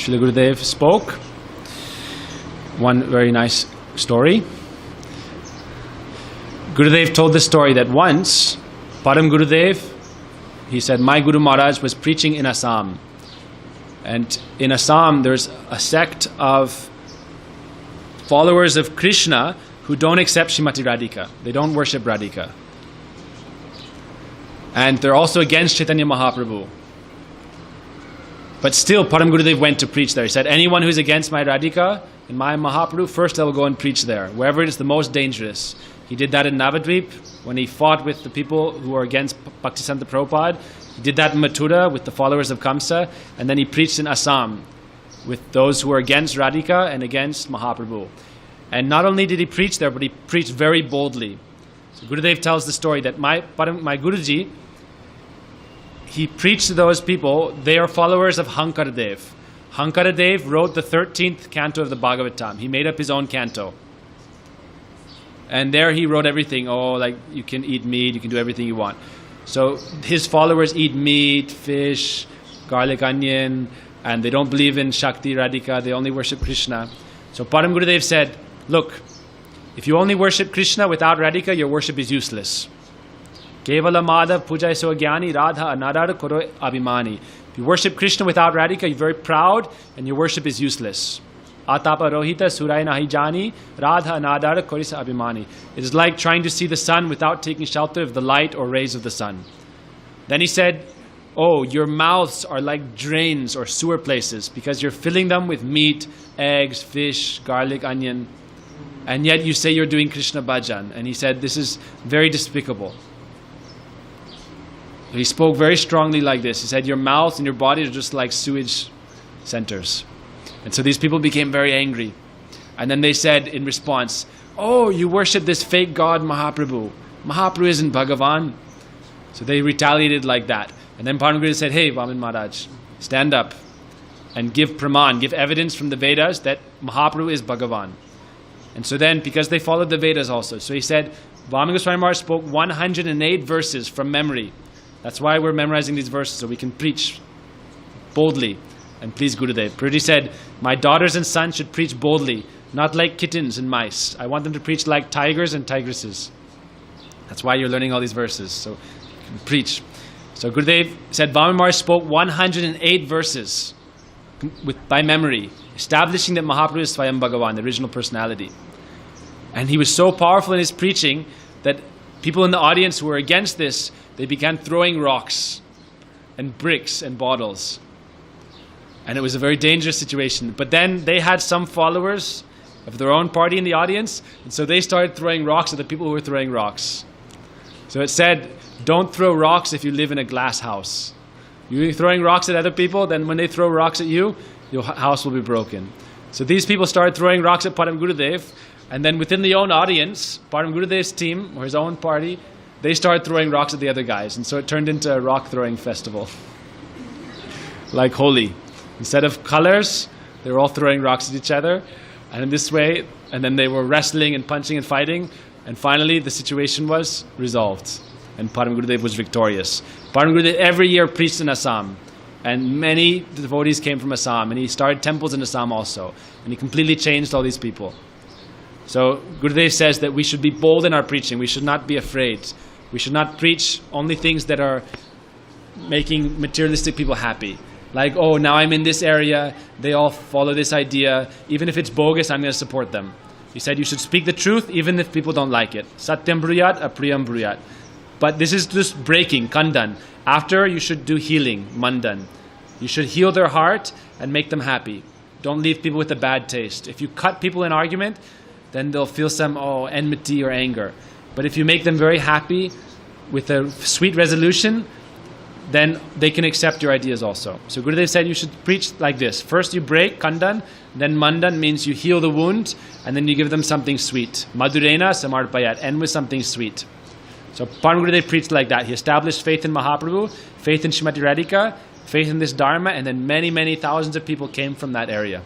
Srila Gurudev spoke one very nice story. Gurudev told the story that once Param Gurudev, he said, my Guru Maharaj was preaching in Assam, and in Assam there's a sect of followers of Krishna who don't accept Srimati Radhika. They don't worship Radhika, and they're also against Chaitanya Mahaprabhu. But still, Param Gurudev went to preach there. He said, anyone who's against my Radhika and my Mahaprabhu, first I will go and preach there, wherever it is the most dangerous. He did that in Navadvip, when he fought with the people who were against Bhaktisiddhanta Prabhupada. He did that in Mathura with the followers of Kamsa. And then he preached in Assam with those who were against Radhika and against Mahaprabhu. And not only did he preach there, but he preached very boldly. So Gurudev tells the story that my Guruji, he preached to those people. They are followers of Hankaradev. Hankaradev wrote the 13th canto of the Bhagavatam. He made up his own canto. And there he wrote everything. Oh, like you can eat meat, you can do everything you want. So his followers eat meat, fish, garlic, onion, and they don't believe in Shakti, Radhika. They only worship Krishna. So Param Gurudev said, look, if you only worship Krishna without Radhika, your worship is useless. Kevala Madhav Pujai So Jnani Radha Anadar Koro Abhimani. If you worship Krishna without Radhika, you're very proud and your worship is useless. Atapa Rohita Surai Nahi Jani Radha Anadar Korisa Abhimani. It is like trying to see the sun without taking shelter of the light or rays of the sun. Then he said, oh, your mouths are like drains or sewer places because you're filling them with meat, eggs, fish, garlic, onion, and yet you say you're doing Krishna bhajan. And he said, this is very despicable. He spoke very strongly like this. He said, your mouth and your body are just like sewage centers. And so these people became very angry. And then they said in response, oh, you worship this fake god Mahaprabhu. Mahaprabhu isn't Bhagavan. So they retaliated like that. And then Param Gurudev said, hey, Vaman Maharaj, stand up and give praman, give evidence from the Vedas that Mahaprabhu is Bhagavan. And so then, because they followed the Vedas also, so he said, Vaman Goswami Maharaj spoke 108 verses from memory. That's why we're memorizing these verses, so we can preach boldly and please Gurudev. Purity said, my daughters and sons should preach boldly, not like kittens and mice. I want them to preach like tigers and tigresses. That's why you're learning all these verses, so you can preach. So Gurudev said, Vaman Maharaj spoke 108 verses by memory, establishing that Mahaprabhu is Swayam Bhagavan, the original personality. And he was so powerful in his preaching that people in the audience who were against this, they began throwing rocks and bricks and bottles. And it was a very dangerous situation. But then they had some followers of their own party in the audience, and so they started throwing rocks at the people who were throwing rocks. So it said, don't throw rocks if you live in a glass house. You're throwing rocks at other people, then when they throw rocks at you, your house will be broken. So these people started throwing rocks at Param Gurudev, and then within the own audience, Param Gurudev's team, or his own party, they started throwing rocks at the other guys. And so it turned into a rock throwing festival. Like Holi. Instead of colors, they were all throwing rocks at each other. And in this way, and then they were wrestling and punching and fighting. And finally, the situation was resolved. And Param Gurudev was victorious. Param Gurudev every year preached in Assam. And many devotees came from Assam. And he started temples in Assam also. And he completely changed all these people. So Gurudev says that we should be bold in our preaching. We should not be afraid. We should not preach only things that are making materialistic people happy. Like, oh, now I'm in this area, they all follow this idea. Even if it's bogus, I'm going to support them. He said you should speak the truth even if people don't like it. Satyam bruyat, apriyam bruyat. But this is just breaking, kandan. After, you should do healing, mandan. You should heal their heart and make them happy. Don't leave people with a bad taste. If you cut people in argument, then they'll feel some enmity or anger. But if you make them very happy with a sweet resolution, then they can accept your ideas also. So Gurudev said you should preach like this. First you break, kandan, then mandan means you heal the wound, and then you give them something sweet. Madhurena samarpayat, end with something sweet. So Param Gurudev preached like that. He established faith in Mahaprabhu, faith in Srimati Radhika, faith in this Dharma, and then many, many thousands of people came from that area.